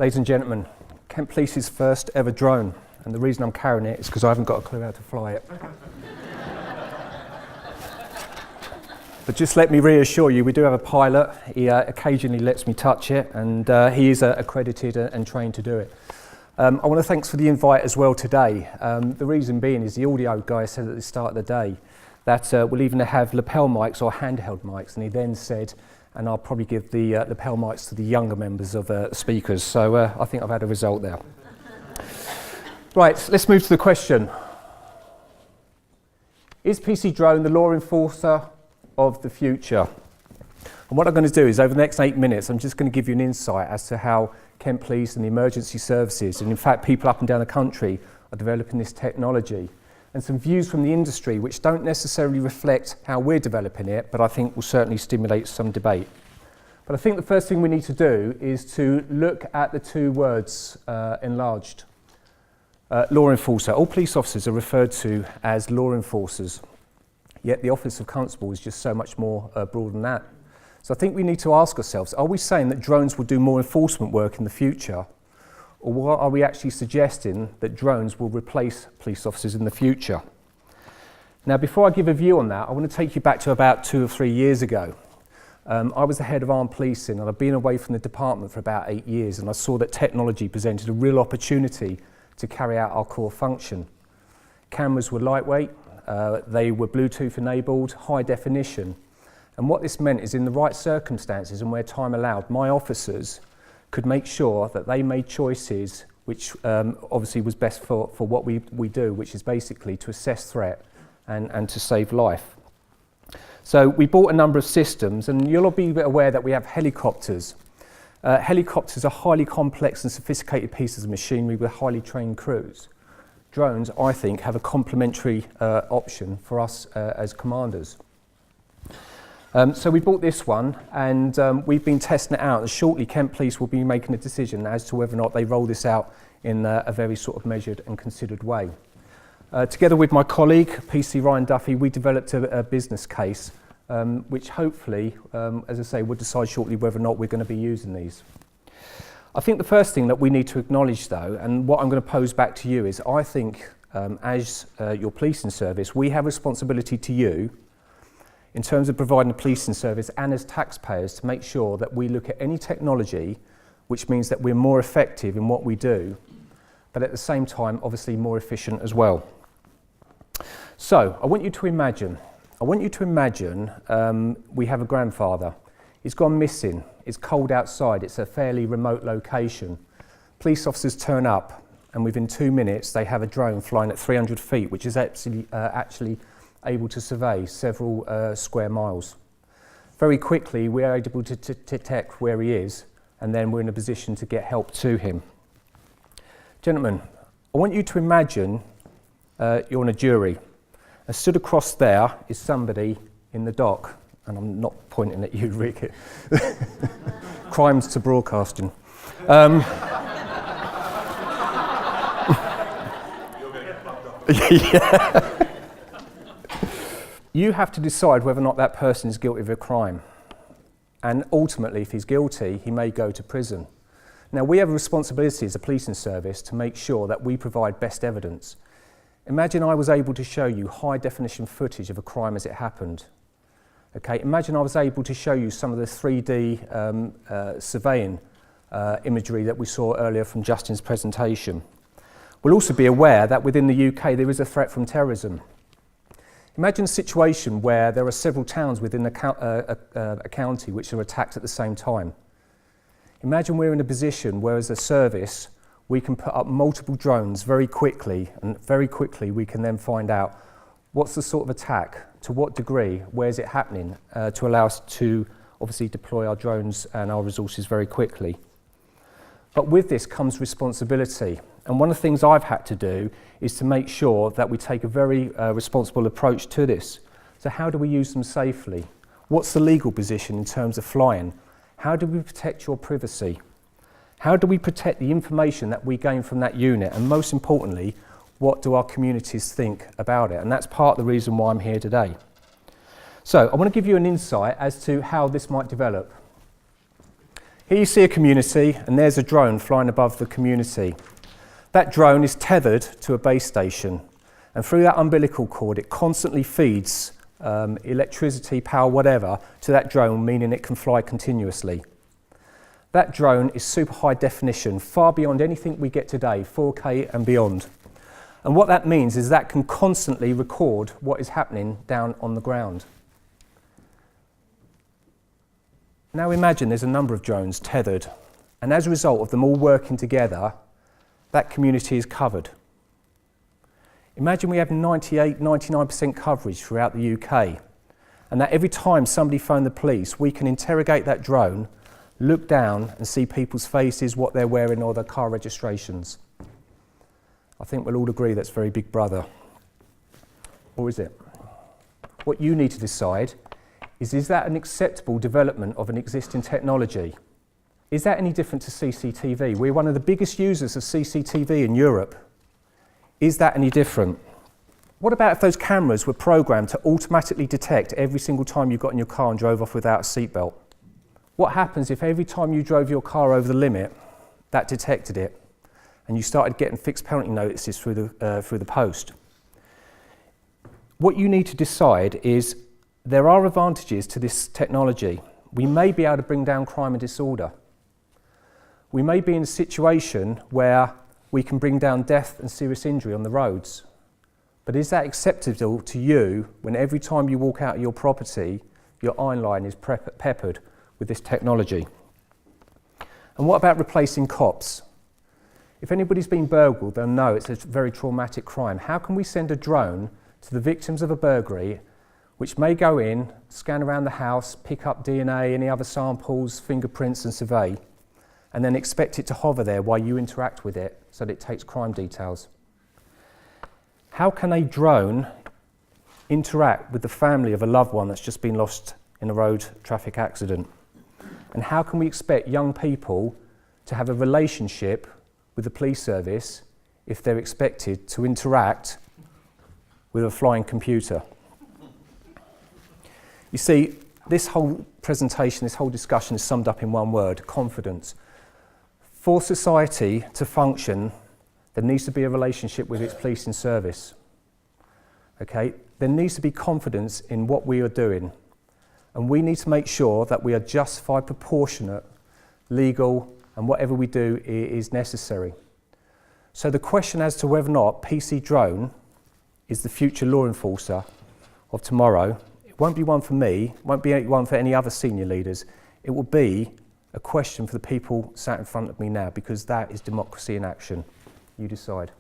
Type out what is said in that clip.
Ladies and gentlemen, Kent Police's first ever drone, and the reason I'm carrying it is because I haven't got a clue how to fly it. But just let me reassure you, we do have a pilot. He occasionally lets me touch it, and he is accredited and trained to do it. I want to thanks for the invite as well today. The reason being is the audio guy said at the start of the day that we'll even have lapel mics or handheld mics, and he then said, and I'll probably give the lapel mics to the younger members of speakers, so I think I've had a result there. Right, let's move to the question. Is PC Drone the law enforcer of the future? And what I'm going to do is over the next 8 minutes I'm just going to give you an insight as to how Kent Police and the emergency services, and in fact people up and down the country, are developing this technology, and some views from the industry which don't necessarily reflect how we're developing it, but I think will certainly stimulate some debate. But I think the first thing we need to do is to look at the two words enlarged. Law enforcer. All police officers are referred to as law enforcers, yet the office of constable is just so much more broad than that. So I think we need to ask ourselves, are we saying that drones will do more enforcement work in the future? Or are we actually suggesting that drones will replace police officers in the future? Now, before I give a view on that, I want to take you back to about 2 or 3 years ago. I was the head of armed policing, and I've been away from the department for about 8 years, and I saw that technology presented a real opportunity to carry out our core function. Cameras were lightweight, they were Bluetooth enabled, high definition, and what this meant is in the right circumstances and where time allowed, my officers could make sure that they made choices which obviously was best for what we do, which is basically to assess threat and to save life. So we bought a number of systems, and you'll all be aware that we have helicopters. Helicopters are highly complex and sophisticated pieces of machinery with highly trained crews. Drones, I think, have a complementary option for us as commanders. So we bought this one, and we've been testing it out, and shortly Kent Police will be making a decision as to whether or not they roll this out in a very sort of measured and considered way. Together with my colleague, PC Ryan Duffy, we developed a business case which hopefully, as I say, we'll decide shortly whether or not we're going to be using these. I think the first thing that we need to acknowledge though, and what I'm going to pose back to you is, I think as your policing service, we have responsibility to you in terms of providing a policing service and as taxpayers to make sure that we look at any technology which means that we're more effective in what we do, but at the same time obviously more efficient as well. So I want you to imagine we have a grandfather. He's gone missing, it's cold outside, it's a fairly remote location. Police officers turn up, and within 2 minutes they have a drone flying at 300 feet, which is actually able to survey several square miles. Very quickly we are able to detect where he is, and then we're in a position to get help to him. Gentlemen, I want you to imagine you're on a jury, and stood across there is somebody in the dock, and I'm not pointing at you, Rick. Crimes to broadcasting. You're going to get fucked up. Yeah. You have to decide whether or not that person is guilty of a crime. And ultimately, if he's guilty, he may go to prison. Now, we have a responsibility as a policing service to make sure that we provide best evidence. Imagine I was able to show you high definition footage of a crime as it happened. Okay, imagine I was able to show you some of the 3D surveying imagery that we saw earlier from Justin's presentation. We'll also be aware that within the UK there is a threat from terrorism. Imagine a situation where there are several towns within a county which are attacked at the same time. Imagine we're in a position where as a service we can put up multiple drones very quickly, and very quickly we can then find out what's the sort of attack, to what degree, where is it happening, to allow us to obviously deploy our drones and our resources very quickly. But with this comes responsibility. And one of the things I've had to do is to make sure that we take a very responsible approach to this. So how do we use them safely? What's the legal position in terms of flying? How do we protect your privacy? How do we protect the information that we gain from that unit? And most importantly, what do our communities think about it? And that's part of the reason why I'm here today. So I want to give you an insight as to how this might develop. Here you see a community, and there's a drone flying above the community. That drone is tethered to a base station, and through that umbilical cord it constantly feeds electricity, power, whatever, to that drone, meaning it can fly continuously. That drone is super high definition, far beyond anything we get today, 4K and beyond. And what that means is that can constantly record what is happening down on the ground. Now imagine there's a number of drones tethered, and as a result of them all working together, that community is covered. Imagine we have 99% coverage throughout the UK, and that every time somebody phoned the police, we can interrogate that drone, look down and see people's faces, what they're wearing, or their car registrations. I think we'll all agree that's very Big Brother. Or is it? What you need to decide is that an acceptable development of an existing technology? Is that any different to CCTV? We're one of the biggest users of CCTV in Europe. Is that any different? What about if those cameras were programmed to automatically detect every single time you got in your car and drove off without a seatbelt? What happens if every time you drove your car over the limit, that detected it, and you started getting fixed penalty notices through the post? What you need to decide is there are advantages to this technology. We may be able to bring down crime and disorder. We may be in a situation where we can bring down death and serious injury on the roads. But is that acceptable to you when every time you walk out of your property, your iron line is peppered with this technology? And what about replacing cops? If anybody's been burgled, they'll know it's a very traumatic crime. How can we send a drone to the victims of a burglary, which may go in, scan around the house, pick up DNA, any other samples, fingerprints and survey, and then expect it to hover there while you interact with it so that it takes crime details? How can a drone interact with the family of a loved one that's just been lost in a road traffic accident? And how can we expect young people to have a relationship with the police service if they're expected to interact with a flying computer? You see, this whole presentation, this whole discussion is summed up in one word: confidence. For society to function, there needs to be a relationship with its policing service. Okay? There needs to be confidence in what we are doing. And we need to make sure that we are justified, proportionate, legal, and whatever we do is necessary. So the question as to whether or not PC drone is the future law enforcer of tomorrow, it won't be one for me, it won't be one for any other senior leaders. It will be a question for the people sat in front of me now, because that is democracy in action. You decide.